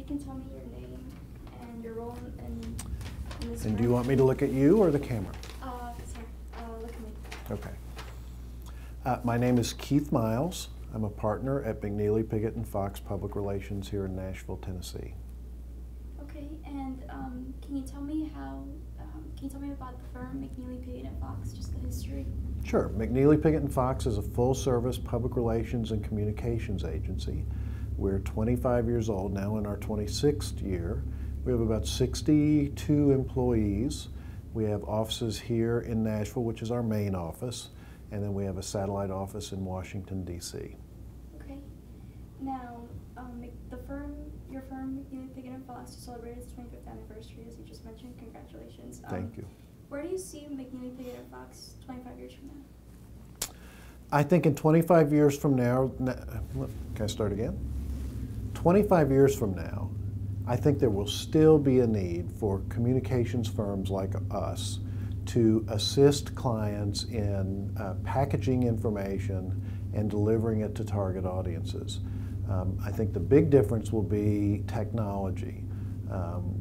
can tell me your name and your role in this And do you want me to look at you or the camera? Sorry, look at me. Okay. My name is Keith Miles. I'm a partner at McNeely, Piggott & Fox Public Relations here in Nashville, Tennessee. Okay, and can you tell me about the firm McNeely, Piggott & Fox, just the history? Sure. McNeely, Piggott & Fox is a full-service public relations and communications agency. We're 25 years old now, in our 26th year. We have about 62 employees. We have offices here in Nashville, which is our main office, and then we have a satellite office in Washington, D.C. Okay. Now, your firm, McNeely, Piggott & Fox, just celebrated its 25th anniversary, as you just mentioned. Congratulations. Thank you. Where do you see McNeely, Piggott & Fox 25 years from now? I think in 25 years from now, can I start again? 25 years from now, I think there will still be a need for communications firms like us to assist clients in packaging information and delivering it to target audiences. I think the big difference will be technology.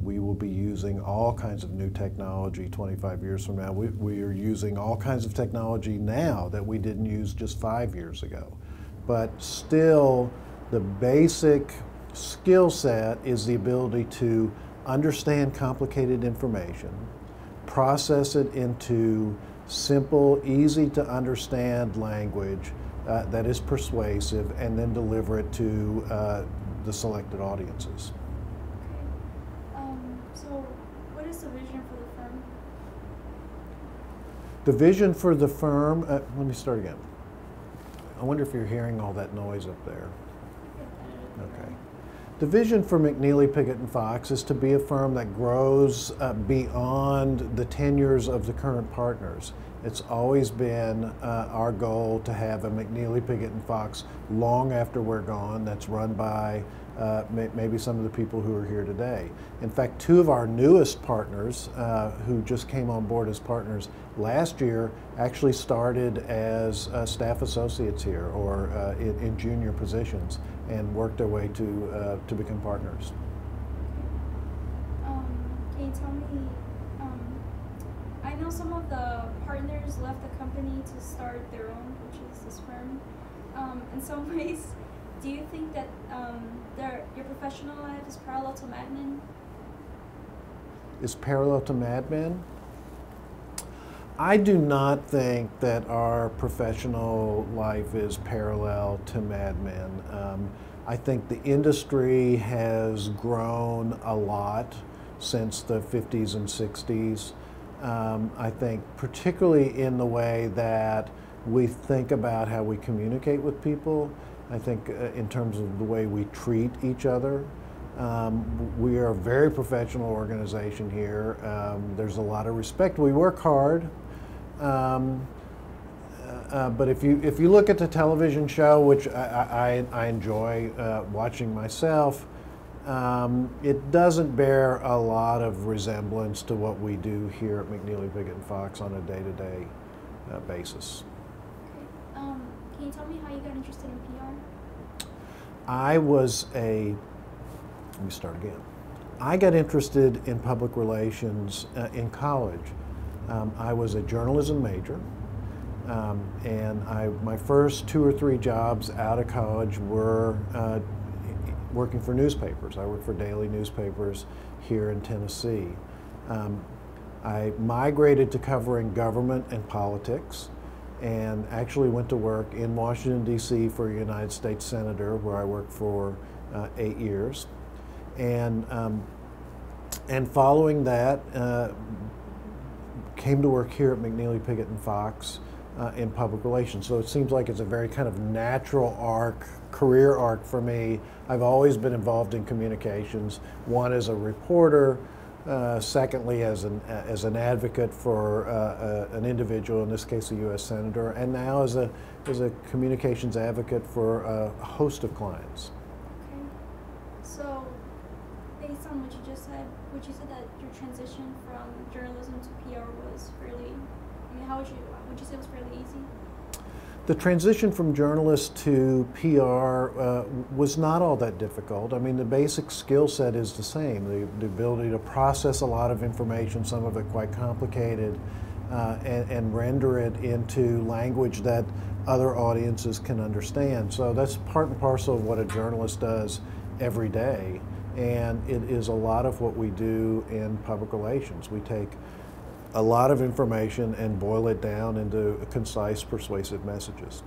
We will be using all kinds of new technology 25 years from now. We are using all kinds of technology now that we didn't use just 5 years ago. But still, the basic skill set is the ability to understand complicated information, process it into simple, easy to understand language that is persuasive, and then deliver it to the selected audiences. Okay. So what is the vision for the firm? The vision for the firm, let me start again. I wonder if you're hearing all that noise up there. Okay. The vision for McNeely, Piggott & Fox is to be a firm that grows beyond the tenures of the current partners. It's always been our goal to have a McNeely, Piggott & Fox long after we're gone that's run by maybe some of the people who are here today. In fact, two of our newest partners who just came on board as partners last year actually started as staff associates here or in junior positions and worked their way to become partners. Can you tell me, I know some of the partners left the company to start their own, which is this firm. In some ways, do you think that your professional life is parallel to Mad Men? Is parallel to Mad Men? I do not think that our professional life is parallel to Mad Men. I think the industry has grown a lot since the 50s and 60s. I think particularly in the way that we think about how we communicate with people. I think in terms of the way we treat each other. We are a very professional organization here. There's a lot of respect. We work hard. But if you look at the television show, which I enjoy watching myself, it doesn't bear a lot of resemblance to what we do here at McNeely, Piggott & Fox on a day-to-day basis. Okay. Can you tell me how you got interested in PR? Let me start again. I got interested in public relations in college. I was a journalism major, and my first 2 or 3 jobs out of college were working for newspapers. I worked for daily newspapers here in Tennessee. I migrated to covering government and politics, and actually went to work in Washington, D.C. for a United States Senator, where I worked for 8 years. And following that, came to work here at McNeely, Piggott & Fox in public relations. So it seems like it's a very kind of natural arc, career arc for me. I've always been involved in communications, one as a reporter, secondly as an advocate for an individual, in this case a U.S. Senator, and now as a communications advocate for a host of clients. Okay. So, based on what you just said, would you say that your transition from journalism to PR was fairly, I mean, would you say it was fairly easy? The transition from journalist to PR was not all that difficult. I mean, the basic skill set is the same. The ability to process a lot of information, some of it quite complicated, and render it into language that other audiences can understand. So that's part and parcel of what a journalist does every day. And it is a lot of what we do in public relations. We take a lot of information and boil it down into concise, persuasive messages.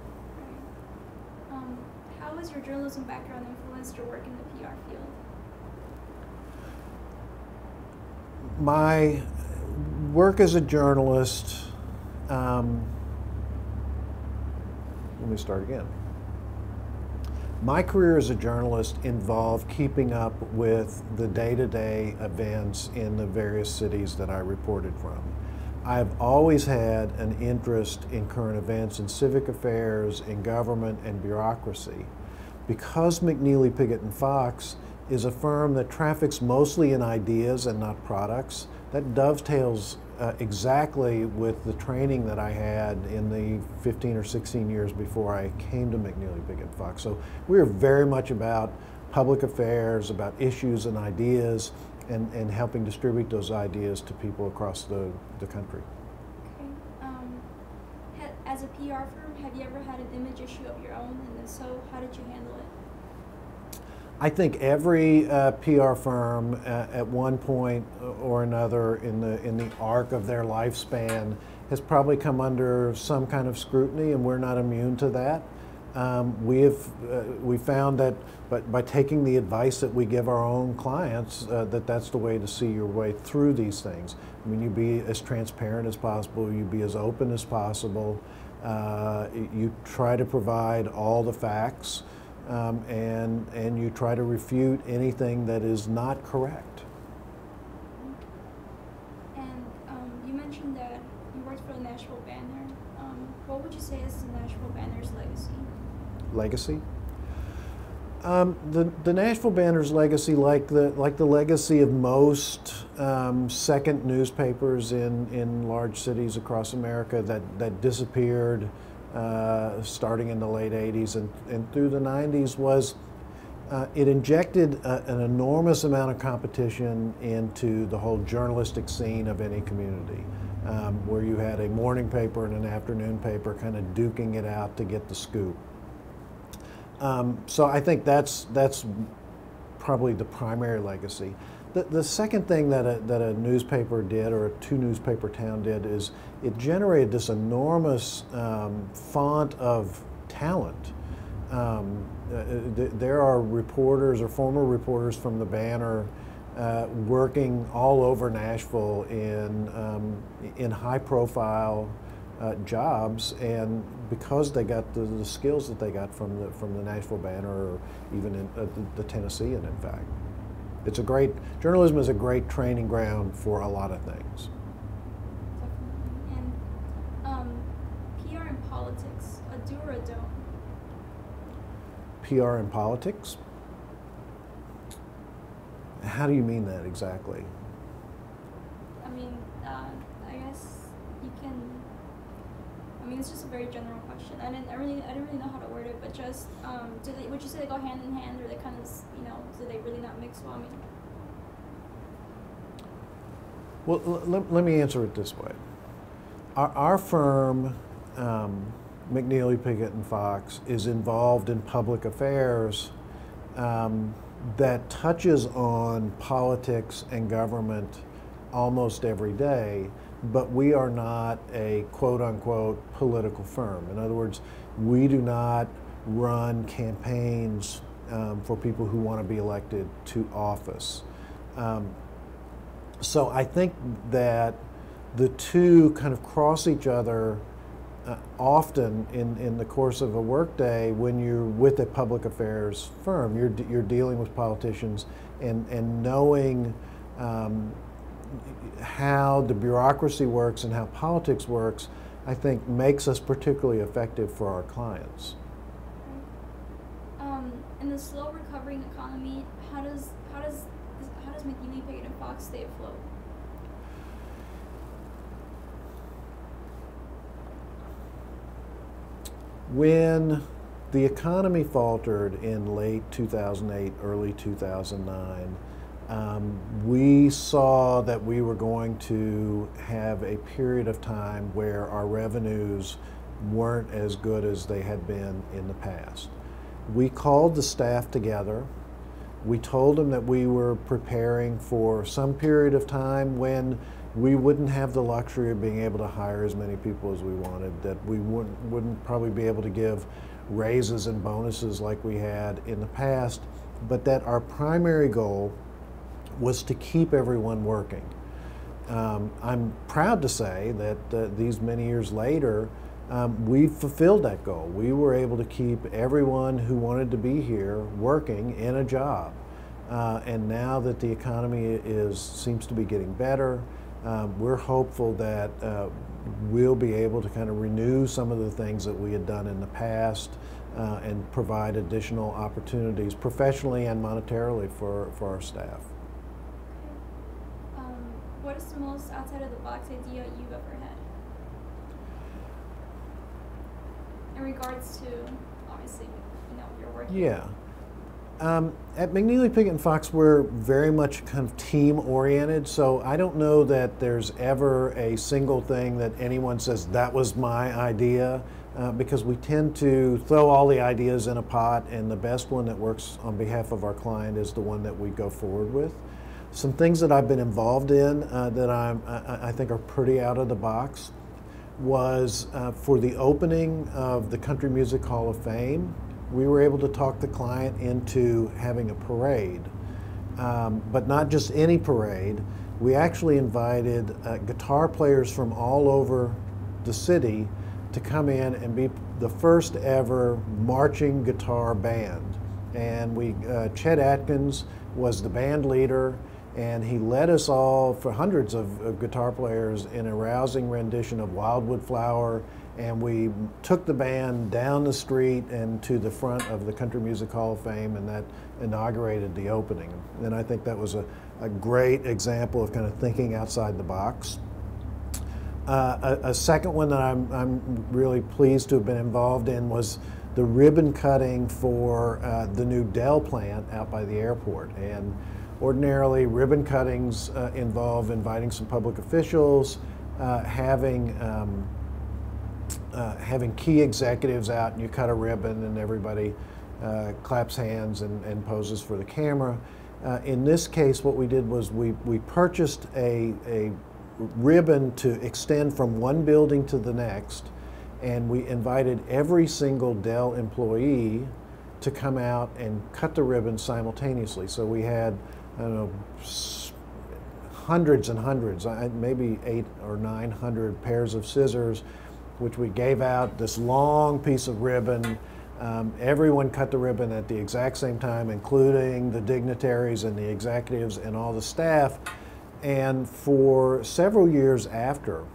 How has your journalism background influenced your work in the PR field? My work as a journalist, let me start again. My career as a journalist involved keeping up with the day-to-day events in the various cities that I reported from. I've always had an interest in current events, in civic affairs, in government, and bureaucracy. Because McNeely, Piggott & Fox is a firm that traffics mostly in ideas and not products, that dovetails exactly with the training that I had in the 15 or 16 years before I came to McNeely, Piggott & Fox. So we are very much about public affairs, about issues and ideas, and helping distribute those ideas to people across the country. Okay. As a PR firm, have you ever had an image issue of your own, and if so, how did you handle it? I think every PR firm at one point or another in the arc of their lifespan has probably come under some kind of scrutiny, and we're not immune to that. We found that by taking the advice that we give our own clients, that's the way to see your way through these things. I mean, you be as transparent as possible, you be as open as possible, you try to provide all the facts, and you try to refute anything that is not correct. And you mentioned that you worked for the Nashville Banner. What would you say is the Nashville Banner's legacy? Legacy? The Nashville Banner's legacy, like the legacy of most second newspapers in large cities across America that disappeared starting in the late 80s and through the 90s, was it injected an enormous amount of competition into the whole journalistic scene of any community, where you had a morning paper and an afternoon paper kind of duking it out to get the scoop. So I think that's probably the primary legacy. The second thing that a newspaper did, or a two-newspaper town did, is it generated this enormous font of talent. There are reporters or former reporters from the Banner working all over Nashville in high-profile jobs, and because they got the skills that they got from the Nashville Banner, or even in the Tennessean, in fact. Journalism is a great training ground for a lot of things. Definitely. And PR in politics, a do or a don't? PR in politics? How do you mean that exactly? I mean, I guess you can. I mean, it's just a very general question. I didn't really know how to word it, but just would you say they go hand in hand, or they kind of, do they really not mix well? I mean. Well, let me answer it this way. Our firm, McNeely, Piggott & Fox, is involved in public affairs that touches on politics and government almost every day, but we are not a quote-unquote political firm. In other words, we do not run campaigns for people who want to be elected to office. So I think that the two kind of cross each other often in the course of a workday when you're with a public affairs firm. You're dealing with politicians, and knowing how the bureaucracy works and how politics works, I think makes us particularly effective for our clients. In the slow recovering economy, how does McNeely, Piggott & Fox stay afloat? When the economy faltered in late 2008, early 2009, we saw that we were going to have a period of time where our revenues weren't as good as they had been in the past. We called the staff together. We told them that we were preparing for some period of time when we wouldn't have the luxury of being able to hire as many people as we wanted, that we wouldn't probably be able to give raises and bonuses like we had in the past, but that our primary goal was to keep everyone working. I'm proud to say that these many years later, we've fulfilled that goal. We were able to keep everyone who wanted to be here working in a job. And now that the economy seems to be getting better, we're hopeful that we'll be able to kind of renew some of the things that we had done in the past and provide additional opportunities professionally and monetarily for our staff. What is the most outside of the box idea you've ever had? In regards to, obviously, your work. Yeah. At McNeely Pickett & Fox, we're very much kind of team-oriented, so I don't know that there's ever a single thing that anyone says, that was my idea, because we tend to throw all the ideas in a pot, and the best one that works on behalf of our client is the one that we go forward with. Some things that I've been involved in that I think are pretty out of the box was for the opening of the Country Music Hall of Fame, we were able to talk the client into having a parade, but not just any parade. We actually invited guitar players from all over the city to come in and be the first ever marching guitar band. And Chet Atkins was the band leader, and he led us all, for hundreds of guitar players, in a rousing rendition of Wildwood Flower, and we took the band down the street and to the front of the Country Music Hall of Fame, and that inaugurated the opening. And I think that was a great example of kind of thinking outside the box. A second one that I'm really pleased to have been involved in was the ribbon cutting for the new Dell plant out by the airport. And ordinarily, ribbon cuttings involve inviting some public officials, having key executives out, and you cut a ribbon and everybody claps hands and poses for the camera. In this case, what we did was we purchased a ribbon to extend from one building to the next, and we invited every single Dell employee to come out and cut the ribbon simultaneously. So we had, I don't know, hundreds and hundreds, maybe 800 or 900 pairs of scissors, which we gave out, this long piece of ribbon. Everyone cut the ribbon at the exact same time, including the dignitaries and the executives and all the staff. And for several years after,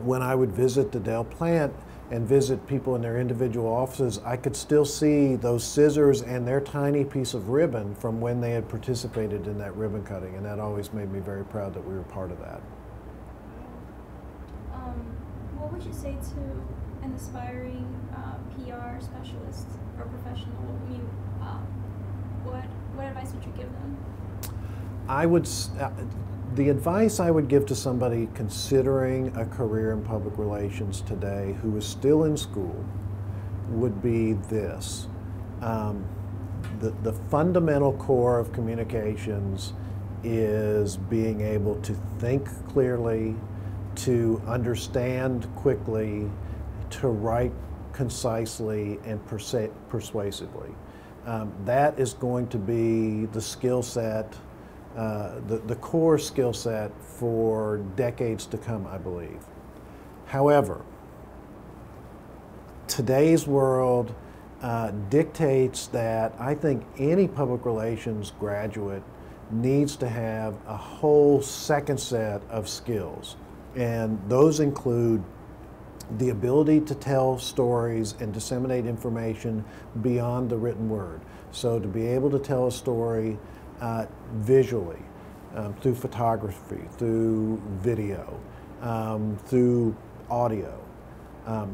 when I would visit the Dell plant and visit people in their individual offices, I could still see those scissors and their tiny piece of ribbon from when they had participated in that ribbon cutting, and that always made me very proud that we were part of that. What would you say to an aspiring PR specialist or professional? I mean, what advice would you give them? The advice I would give to somebody considering a career in public relations today who is still in school would be this. The fundamental core of communications is being able to think clearly, to understand quickly, to write concisely and persuasively. That is going to be the skill set, the core skill set for decades to come, I believe. However, today's world dictates that I think any public relations graduate needs to have a whole second set of skills. And those include the ability to tell stories and disseminate information beyond the written word. So to be able to tell a story visually, through photography, through video, through audio.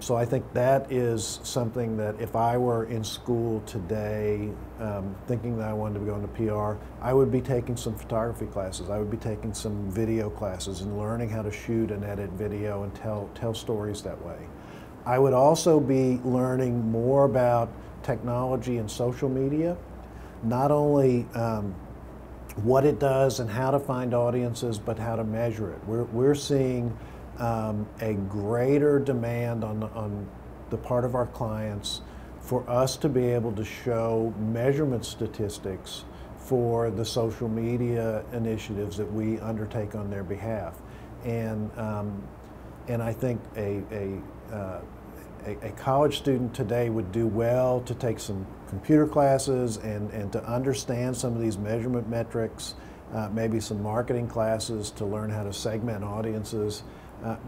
So I think that is something that if I were in school today, thinking that I wanted to go into PR, I would be taking some photography classes. I would be taking some video classes and learning how to shoot and edit video and tell stories that way. I would also be learning more about technology and social media, not only what it does and how to find audiences, but how to measure it. We're seeing a greater demand on the part of our clients for us to be able to show measurement statistics for the social media initiatives that we undertake on their behalf. And I think a college student today would do well to take some computer classes and to understand some of these measurement metrics, maybe some marketing classes to learn how to segment audiences.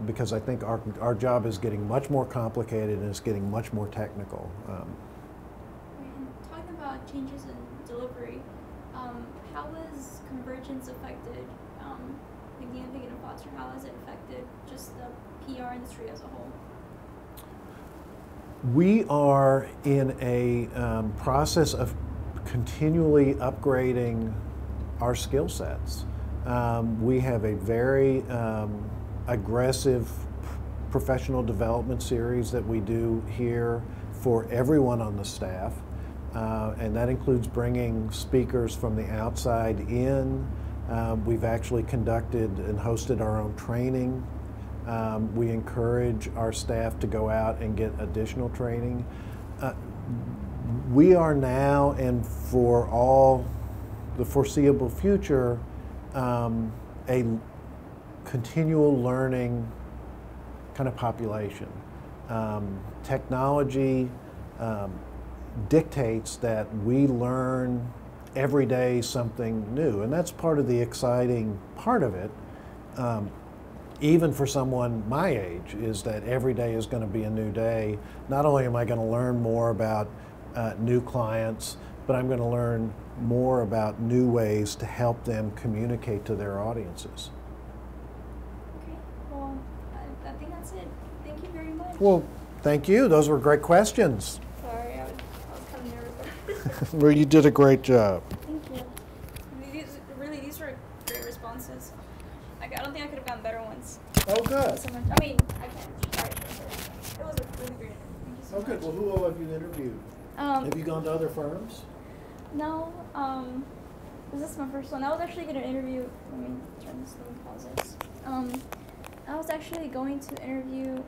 Because I think our job is getting much more complicated and it's getting much more technical. And talking about changes in delivery, how has convergence affected the Independent Foster? How has it affected just the PR industry as a whole? We are in a process of continually upgrading our skill sets. We have a very aggressive professional development series that we do here for everyone on the staff, and that includes bringing speakers from the outside in. We've actually conducted and hosted our own training. We encourage our staff to go out and get additional training. We are now, and for all the foreseeable future, a continual learning kind of population. Technology dictates that we learn every day something new, and that's part of the exciting part of it. Even for someone my age, is that every day is going to be a new day. Not only am I going to learn more about new clients, but I'm going to learn more about new ways to help them communicate to their audiences. Well, I think that's it. Thank you very much. Well, thank you. Those were great questions. Sorry, I was kind of nervous. Well, you did a great job. Thank you. These were great responses. I don't think I could have gotten better ones. Oh, good. So much, I mean, I can't. Sorry. It was a really great. Thank you so much. Good. Well, who all have you interviewed? Have you gone to other firms? No. This is my first one. I was actually going to interview. Let me turn this. Let me pause this. I was actually going to interview